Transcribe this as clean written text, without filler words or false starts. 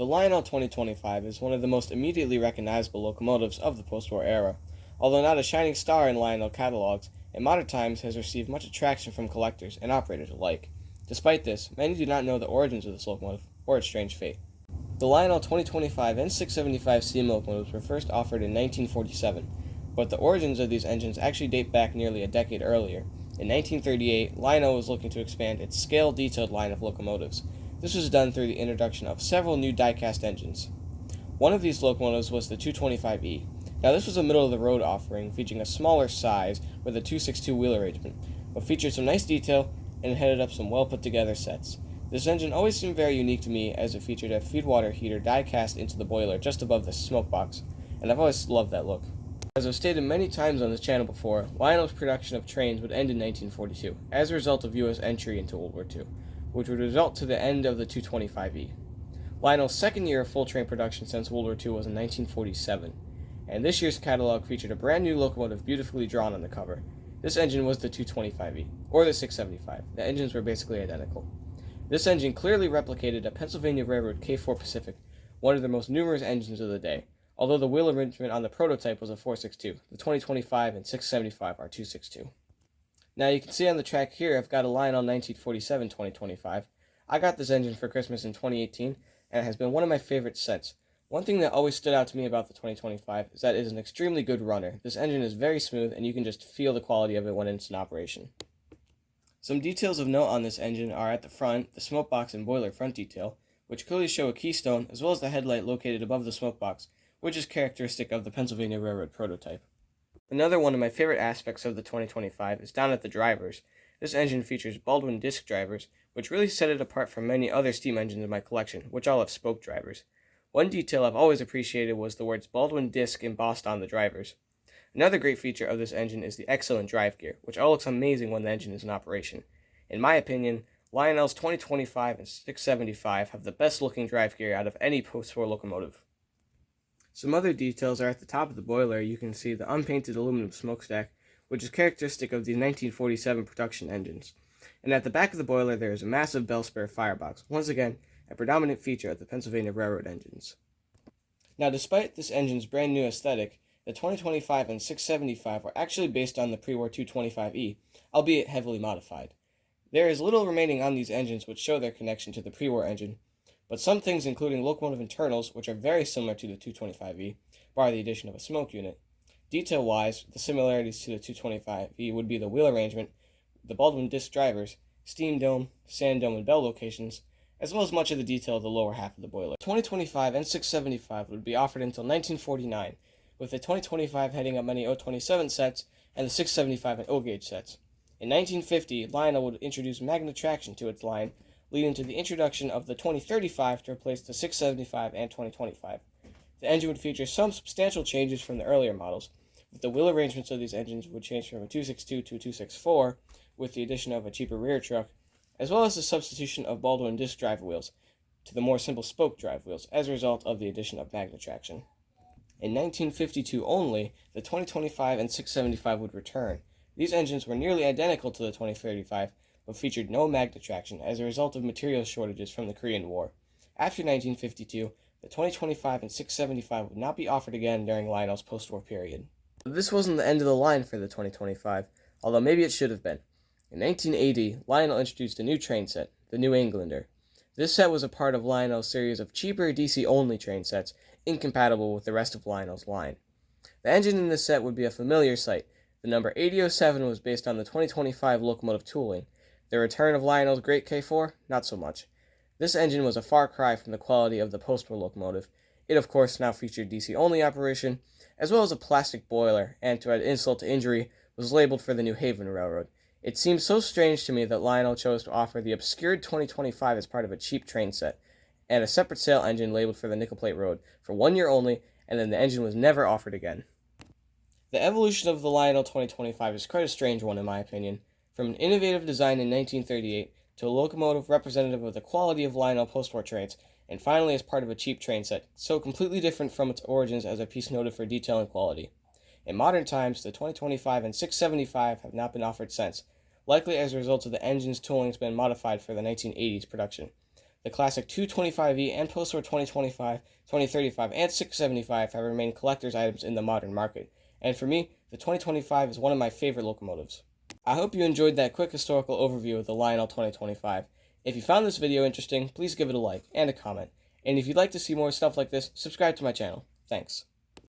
The Lionel 2025 is one of the most immediately recognizable locomotives of the postwar era. Although not a shining star in Lionel catalogs, in modern times has received much attraction from collectors and operators alike. Despite this, many do not know the origins of this locomotive or its strange fate. The Lionel 2025 and 675 steam locomotives were first offered in 1947, but the origins of these engines actually date back nearly a decade earlier. In 1938, Lionel was looking to expand its scale-detailed line of locomotives. This was done through the introduction of several new die-cast engines. One of these locomotives was the 225E. Now this was a middle-of-the-road offering featuring a smaller size with a 262 wheel arrangement, but featured some nice detail and headed up some well-put-together sets. This engine always seemed very unique to me as it featured a feedwater heater die-cast into the boiler just above the smoke box, and I've always loved that look. As I've stated many times on this channel before, Lionel's production of trains would end in 1942 as a result of U.S. entry into World War II, which would result to the end of the 225E. Lionel's second year of full train production since World War II was in 1947, and this year's catalog featured a brand new locomotive beautifully drawn on the cover. This engine was the 225E, or the 675. The engines were basically identical. This engine clearly replicated a Pennsylvania Railroad K4 Pacific, one of the most numerous engines of the day, although the wheel arrangement on the prototype was a 462. The 2025 and 675 are 262. Now you can see on the track here I've got a Lionel 1947 2025. I got this engine for Christmas in 2018, and it has been one of my favorites since. One thing that always stood out to me about the 2025 is that it is an extremely good runner. This engine is very smooth, and you can just feel the quality of it when it's in operation. Some details of note on this engine are at the front, the smoke box and boiler front detail, which clearly show a keystone, as well as the headlight located above the smoke box, which is characteristic of the Pennsylvania Railroad prototype. Another one of my favorite aspects of the 2025 is down at the drivers. This engine features Baldwin disc drivers, which really set it apart from many other steam engines in my collection, which all have spoke drivers. One detail I've always appreciated was the words Baldwin disc embossed on the drivers. Another great feature of this engine is the excellent drive gear, which all looks amazing when the engine is in operation. In my opinion, Lionel's 2025 and 675 have the best looking drive gear out of any post-war locomotive. Some other details are at the top of the boiler. You can see the unpainted aluminum smokestack, which is characteristic of the 1947 production engines. And at the back of the boiler there is a massive bell spare firebox, once again a predominant feature of the Pennsylvania Railroad engines. Now despite this engine's brand new aesthetic, the 2025 and 675 were actually based on the pre-war 225E, albeit heavily modified. There is little remaining on these engines which show their connection to the pre-war engine, but some things including locomotive internals, which are very similar to the 225E, bar the addition of a smoke unit. Detail-wise, the similarities to the 225E would be the wheel arrangement, the Baldwin disc drivers, steam dome, sand dome, and bell locations, as well as much of the detail of the lower half of the boiler. 2025 and 675 would be offered until 1949, with the 2025 heading up many 027 sets and the 675 and O-gauge sets. In 1950, Lionel would introduce magna traction to its line, leading to the introduction of the 2035 to replace the 675 and 2025. The engine would feature some substantial changes from the earlier models, with the wheel arrangements of these engines would change from a 262 to a 264, with the addition of a cheaper rear truck, as well as the substitution of Baldwin disc drive wheels to the more simple spoke drive wheels as a result of the addition of magna traction. In 1952 only, the 2025 and 675 would return. These engines were nearly identical to the 2035, but featured no magna traction as a result of material shortages from the Korean War. After 1952, the 2025 and 675 would not be offered again during Lionel's post-war period. But this wasn't the end of the line for the 2025, although maybe it should have been. In 1980, Lionel introduced a new train set, the New Englander. This set was a part of Lionel's series of cheaper DC-only train sets, incompatible with the rest of Lionel's line. The engine in this set would be a familiar sight. The number 8007 was based on the 2025 locomotive tooling. The return of Lionel's Great K4? Not so much. This engine was a far cry from the quality of the post-war locomotive. It, of course, now featured DC-only operation, as well as a plastic boiler, and to add insult to injury, was labeled for the New Haven Railroad. It seems so strange to me that Lionel chose to offer the obscured 2025 as part of a cheap train set, and a separate sale engine labeled for the Nickel Plate Road, for 1 year only, and then the engine was never offered again. The evolution of the Lionel 2025 is quite a strange one in my opinion. From an innovative design in 1938 to a locomotive representative of the quality of Lionel post-war trains, and finally as part of a cheap train set, so completely different from its origins as a piece noted for detail and quality. In modern times, the 2025 and 675 have not been offered since, likely as a result of the engine's tooling has been modified for the 1980s production. The classic 225E and postwar 2025, 2035, and 675 have remained collector's items in the modern market, and for me, the 2025 is one of my favorite locomotives. I hope you enjoyed that quick historical overview of the Lionel 2025. If you found this video interesting, please give it a like and a comment. And if you'd like to see more stuff like this, subscribe to my channel. Thanks.